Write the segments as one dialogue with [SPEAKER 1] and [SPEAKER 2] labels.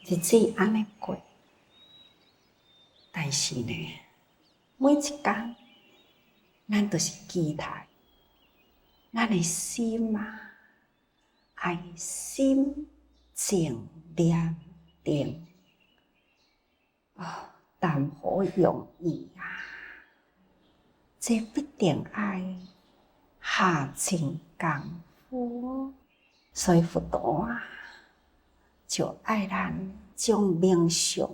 [SPEAKER 1] 日子安尼过，但是呢，每一天，咱都是期待，咱的心啊，爱心静念定，但好容易啊！这必定爱下尽功夫，所以佛陀啊，就爱咱将冥想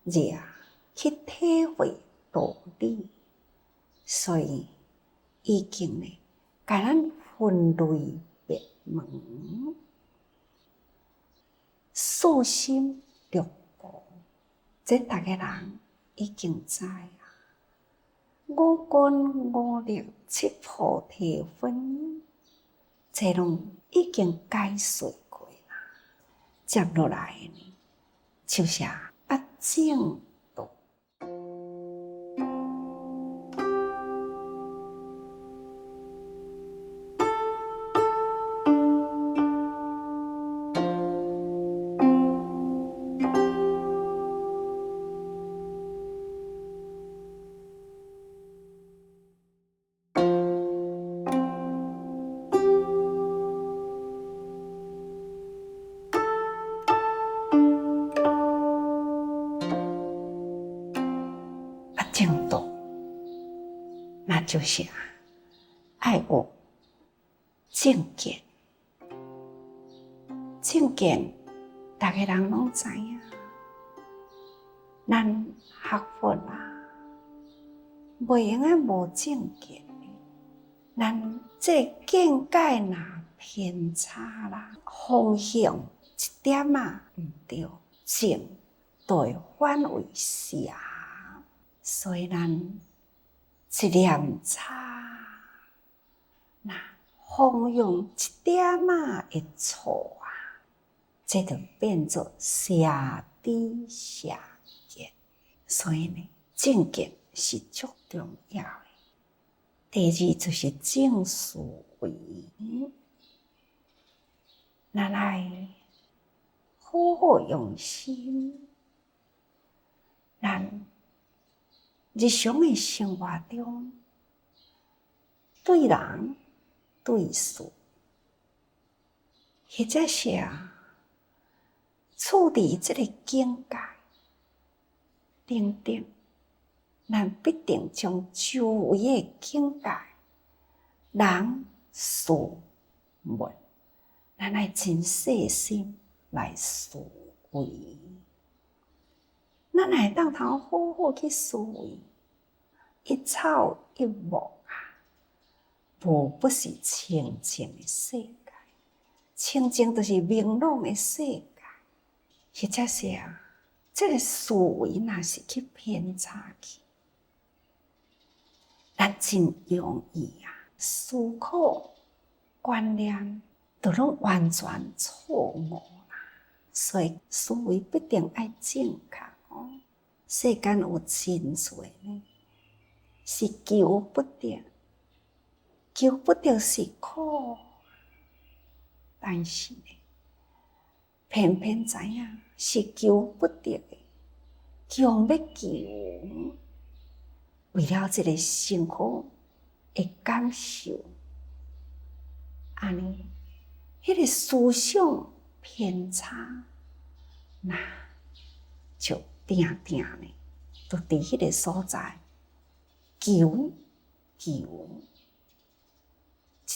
[SPEAKER 1] 热去体会道理，所以已经呢，甲咱分类别门，四心六度，这大家人已经知啊。五根五力七菩提分，这拢已经解说过啦。接落来呢，就是八正道。八正道，那就是爱有正见。正见，大家人拢知影。咱学佛啊，袂用无正见的。咱这见解若偏差啦，方向一点毋对，正就会反为邪。所以咱一念差，那方向一点会错啊，这就变作邪知邪见。所以呢，正见是足重要的。第二就是正思维，咱爱好好用心，咱日常的生活中，对人对事，或者是处理这个境界等等，咱必定将周围的境界、人事物，咱爱真细心来思维。咱会当好好去思维，一草一木啊，无不是清净的世界。清净就是明朗的世界，或者是这个思维若是去偏差去，咱真容易思考观念都拢完全错误啦。所以思维必定爱正确哦。世间有真多呢，是求不得，求不得是苦，但是呢，偏偏知影是求不得的，强要求，为了这个幸福的感受，安尼，迄个思想偏差，那就定定呢，就伫迄个所在求，一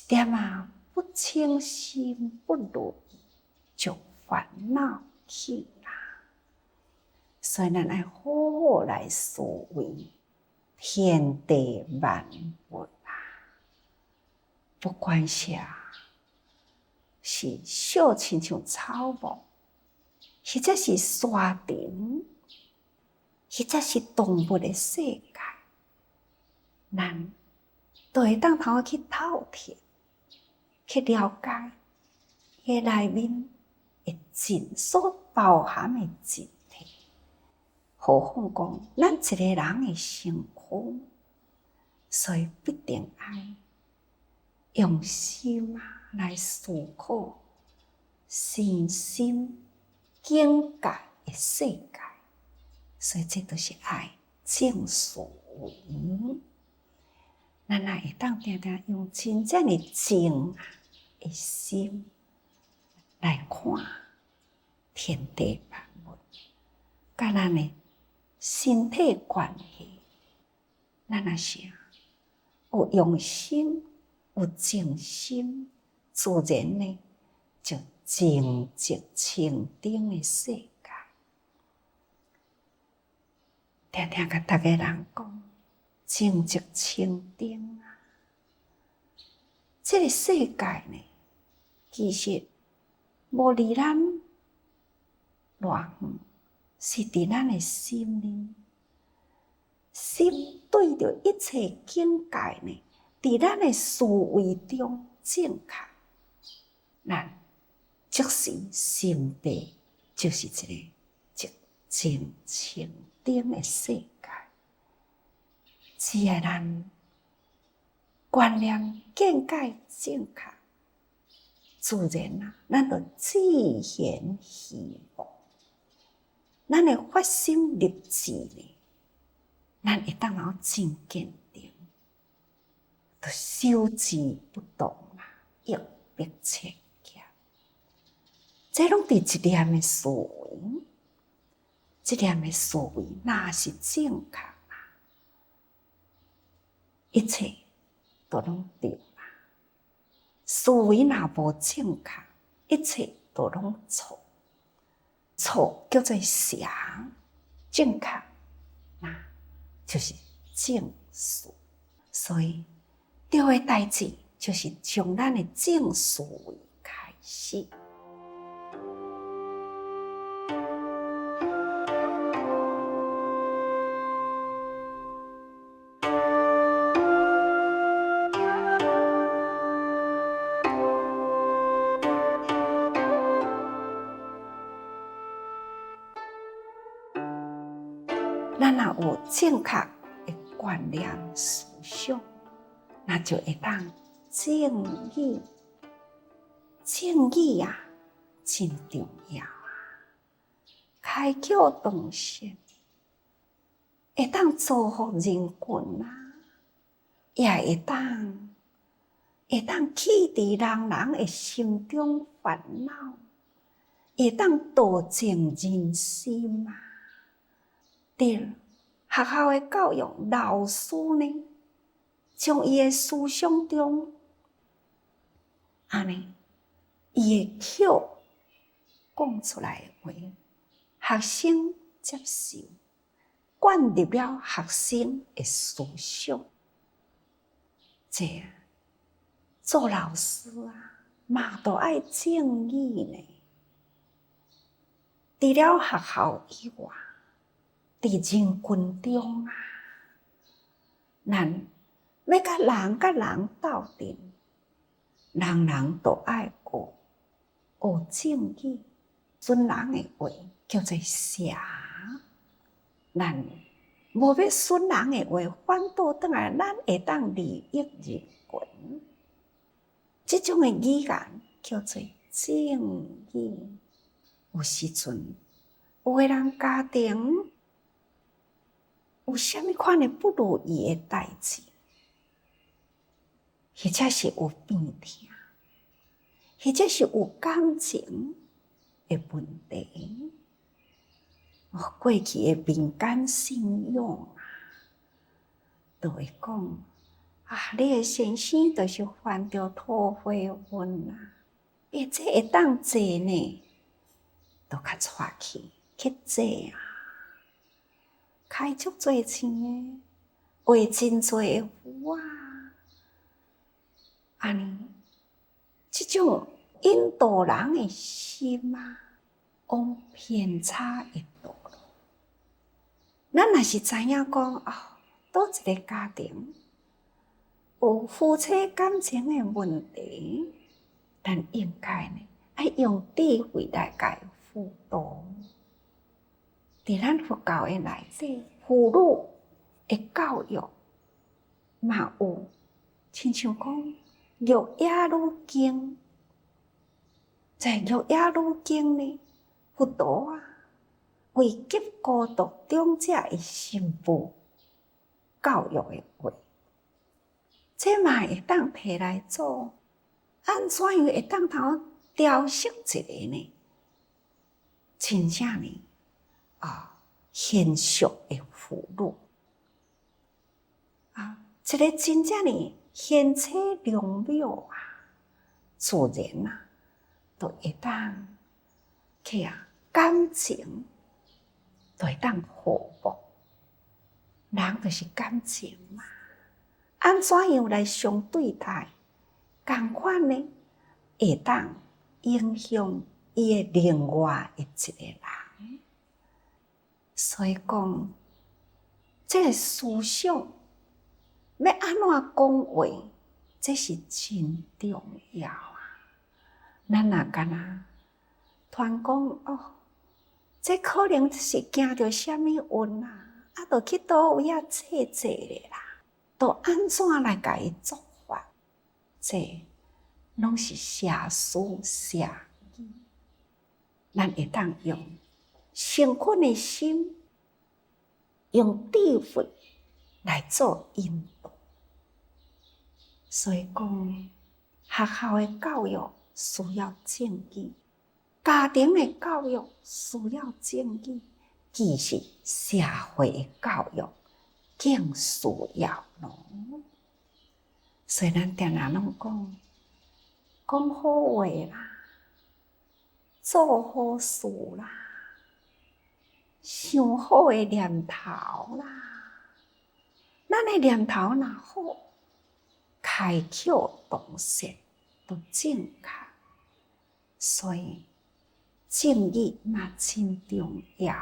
[SPEAKER 1] 点不清心不如意，就烦恼起啦。所以咱爱好好来思维天地万物啦，不管是小亲像草木，或者是山顶，或者是动物的世界，咱都会当去透彻，去了解，迄内面的真所包含的真谛。何况讲咱一个人的生活，所以必定爱用心来思考，身心境界的世界，所以这都是爱正思维。咱也会当常常用真正的静的心来看天地万物，甲咱的身体关系。咱若是有用心、有静心，自然呢就静寂清定的世界。常常甲大家人讲，静寂清定啊！这个世界呢，其实无离咱偌远，是伫咱的心里。心对着一切境界呢，伫咱的思维中正确，咱即是心地，就是一个寂静清定的世界。只要咱观念境界正确，自然啊，咱就自然希望，咱的发心立志呢，咱会当真坚定，就修持不动啦，欲必切减。这拢伫一念的思维，这念的思维若是正确啦，一切都拢对啦。思维若无正确，一切都拢错。错叫做邪，正确那就是正思。所以对的代志就是从咱的正思维开始。咱若有正确的观念思想，那就会当正义。正义啊，真重要啊！开窍动善，会当造福人群啊，也会当启迪人的心中烦恼，会当导正人心啊！对，学校的教育老师呢，从伊的思想中，安尼，伊的口讲出来的话，学生接受，灌入了学生的思想。这做老师啊，嘛都爱正义呢。除了学校以外，伫人群中啊，咱要甲人斗阵，人都爱学正义。损人的话叫做邪，咱无要损人的话，反倒转来，咱会当利益人群。这种的语言叫做正义。有时阵，有的人家庭有啥物款的不如意的代志，或者是有病痛，或者是有感情的问题，过去的民间信仰啊，都会讲啊，你的先生就是犯着土匪运啊，这会当坐呢，都较带去坐啊。开足多钱的，画真多的符啊，安尼，这种引导人的心啊，往偏差的道路。咱若是知影讲哦，倒一个家庭有夫妻感情的问题，咱应该呢，要用智慧来甲伊辅导。伫咱佛教的内底，妇女的教育嘛有，亲像讲《玉野女经》。在《玉野女经》呢，佛陀啊，为急孤独长者的心部教育的话，这嘛会当摕来做，安怎样会当头调适一个呢？真正呢现实的妇女一个真正呢贤妻良母自然就会当去感情就会当互补，人就是感情嘛。安怎样来相对待，同款呢会当影响伊的另外的一个人。所以讲，这个思想要安怎讲话，这是真重要咱若干那团讲这可能是惊着什么运就去倒位坐咧啦，都安怎来甲伊做法？这拢是社思社议，咱会当用诚恳的心，用智慧来做引导。所以讲，学校的教育需要正义，家庭的教育需要正义，其实社会的教育更需要咯。所以咱定定拢讲好话啦，做好事啦，想好的念头啦，咱的念头若好，开口动舌都正确，所以正义嘛真重要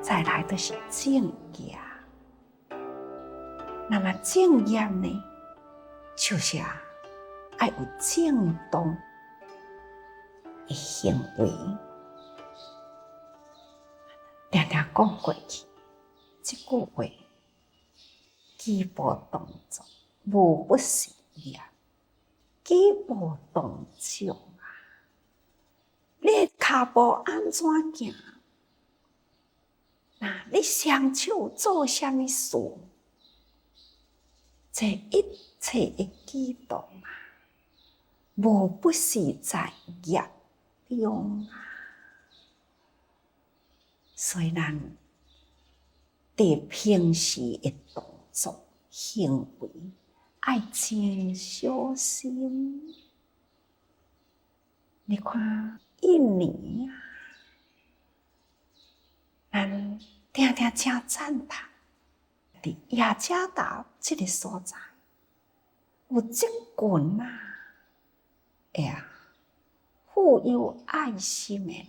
[SPEAKER 1] 再来就是正业，那么正业呢，就是要有正当的行为。常常讲过去，这句话，举步动作无不是业，举步动作你的脚步安怎行？你双手做什么事？这一切的举动无不是在业中所以咱对平时的动作行为要真小心。你看印尼咱常常真赞叹，伫雅加达这个所在，有这群富有爱心的人，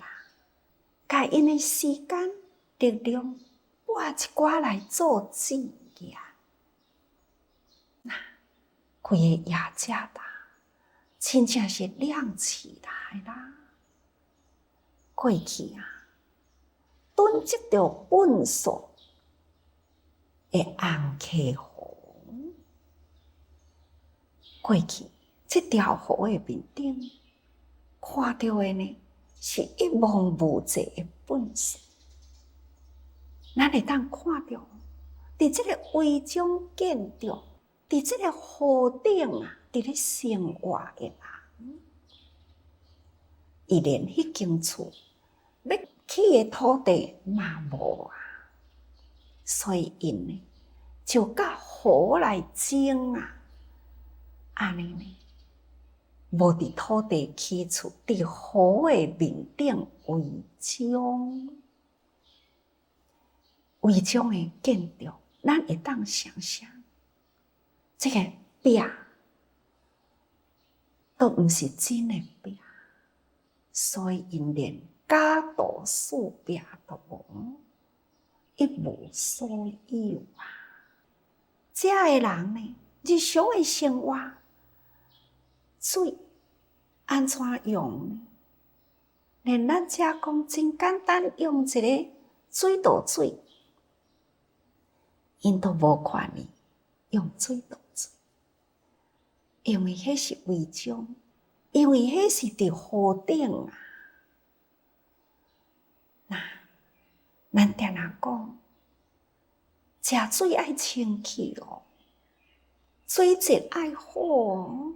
[SPEAKER 1] 甲因的时间、力量拨一寡来做志业。开个雅加达，真正是亮起来啦！过去囤积着粪扫的红溪河，过去这条河的面顶，看到的呢是一望无际的粪扫。咱会当看到，伫这个违章建筑，伫这个河顶伫咧生活的人，伊连迄间厝要起的土地嘛无所以因呢就甲河来争安尼呢，无伫土地起厝，伫河的面顶违章的建筑，咱会当想象，这个壁都毋是真的壁，所以因连假道树壁都无，一无所有遮的人呢，日常的生活水安怎用呢？连咱遮讲真简单，用一个水道水，因都无款呢，用水道水，因为迄是违章，因为迄是伫河顶啊。那咱定定讲，食水爱清气哦，水质爱好哦，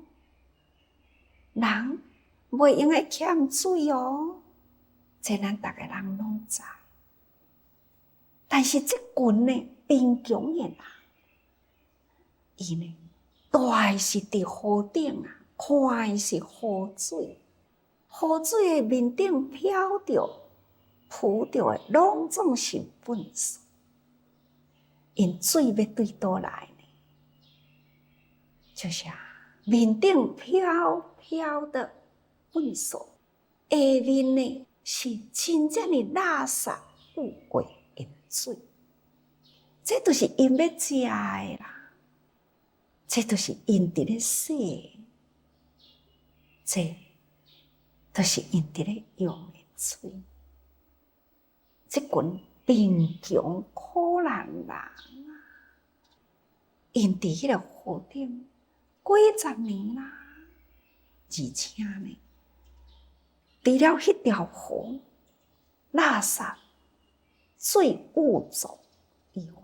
[SPEAKER 1] 人袂用会欠水哦，这咱逐个人拢知。但是即群呢贫穷的人，伊呢大的是伫河顶啊，看的是河水，河水的面顶飘着、浮着的，拢总是粪扫。因水要对倒来呢？就是面顶飘的粪扫，下面呢是真正的垃圾污秽的水，这都是因要食的啦，这都是因伫咧洗，这都是因伫咧用的水。这群贫穷可怜人啊，因伫迄个河顶几十年啦，而且呢，除了迄条河垃圾水污浊以外，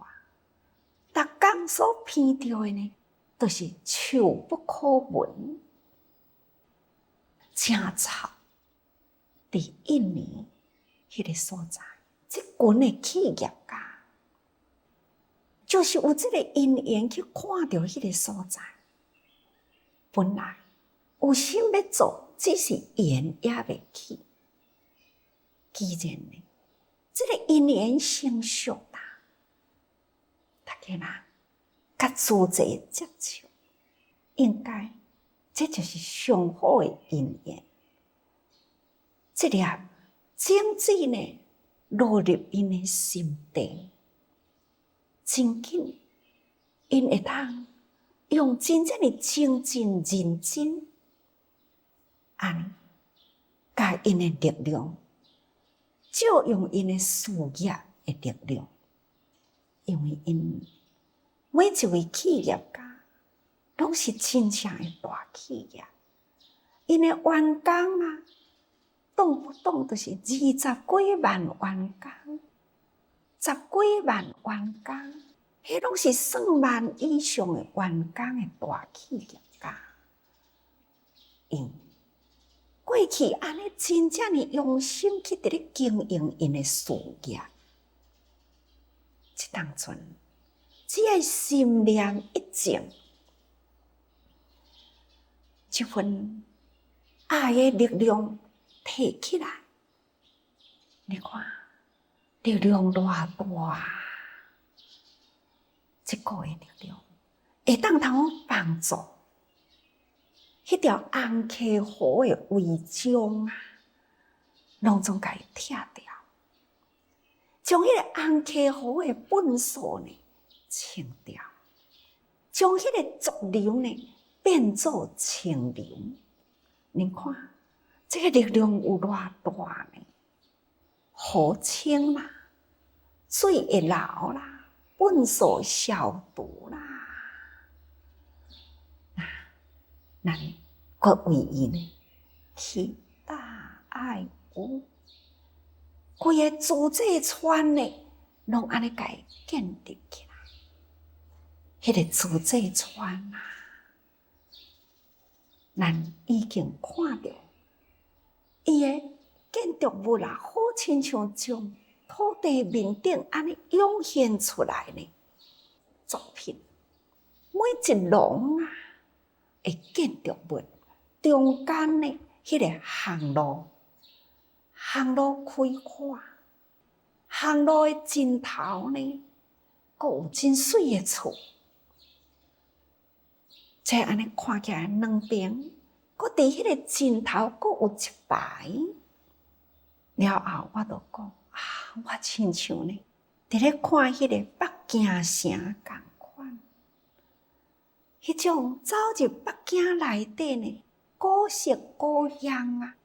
[SPEAKER 1] 逐工所闻到的呢，都是臭不可闻，真臭。伫印尼迄个所在，即群的企业家，就是有即个因缘去看到迄个所在，本来有心要做，只是缘也未起。既然呢，即个因缘成熟啦，大家人甲自在接触，应该这就是上好的因缘。这粒种子呢，落入因的心地，真紧，因会通用真正的精进认真，甲因的力量，借用因的事业的力量，因为因每一位企业家拢是真正的大企业，因的员工啊，动不动就是20几万员工，10几万员工，迄拢是算万以上的员工的大企业家。因过去安尼真正的用心去伫咧经营因的事业，即当阵只要心念一静，这份爱的力量提起来，你看力量偌大，这个的力量会当通帮助迄条红溪河的违章啊，拢总甲伊拆掉，将迄个红溪河的粪扫呢清掉，将迄个浊流呢变作清流。你看，这个力量有偌大呢？河清啦，水会流啦，粪扫消毒啦。咱搁为伊呢去大爱有，规个自济村呢，拢安尼甲伊建立起来。迄个自济村啊，咱已经看到伊的建筑物啊，好亲像从土地面顶安尼涌现出来呢作品，每一栋啊的建筑物中间呢，迄个巷路开阔，巷路的尽头呢，阁有真水的厝。这安尼看起来两边，阁伫迄个尽头阁有一排。了后我就讲我亲像呢，伫咧看迄个北京城共款，迄种走入北京内底呢，古色古香啊，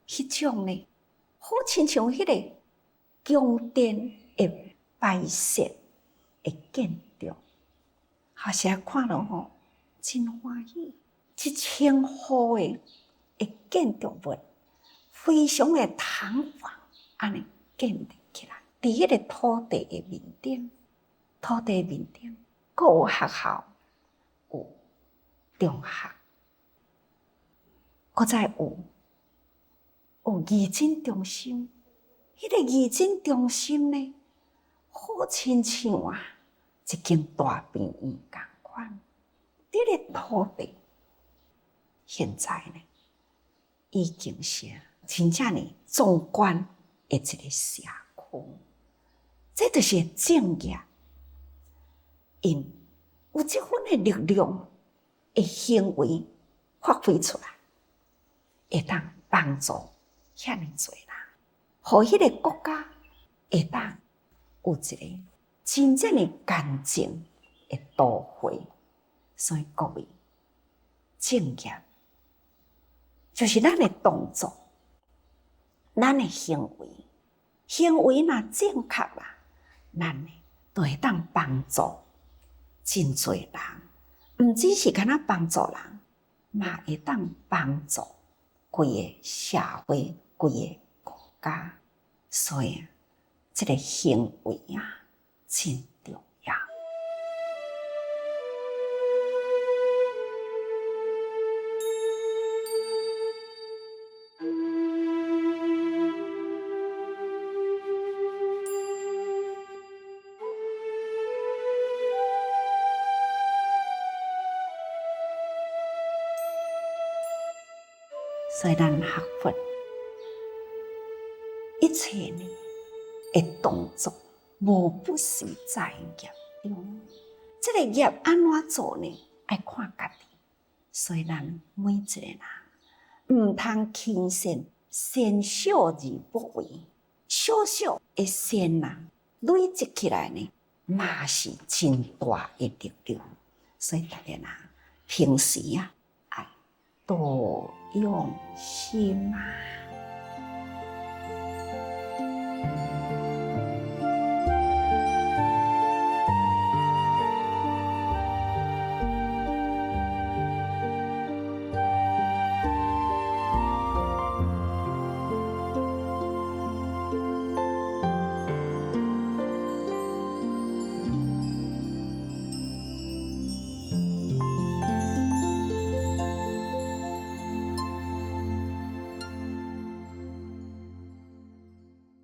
[SPEAKER 1] 迄种呢，好亲像迄个宫殿的摆设的建筑，好些看了吼，真欢喜。1000户的建筑物，非常的堂皇，安尼建立起来。伫迄个土地的面顶，佫有学校，有中学，佫再有义诊中心。迄个义诊中心呢，好亲像啊一间大病院共款。这个土地现在呢，已经是真正呢壮观的一个社区。这就是正业，因有这份的力量的行为发挥出来，会当帮助遐尼多人，互迄个国家会当有一个真正的干净的都会。所以各位，正业就是咱的动作，咱的行为，行为若正确啦，咱呢就会当帮助真多人，毋只是干那帮助人，嘛会当帮助规个社会、规个国家。所以这个行为啊，真重要。所以咱学佛，一切呢的动作，无不是在业中。这个业安怎做呢？爱看家己。所以咱每一个人，毋通轻信善小而不为，小小的善人累积起来呢，嘛是真大的力量。所以大家呐，平时啊，爱多用心啊。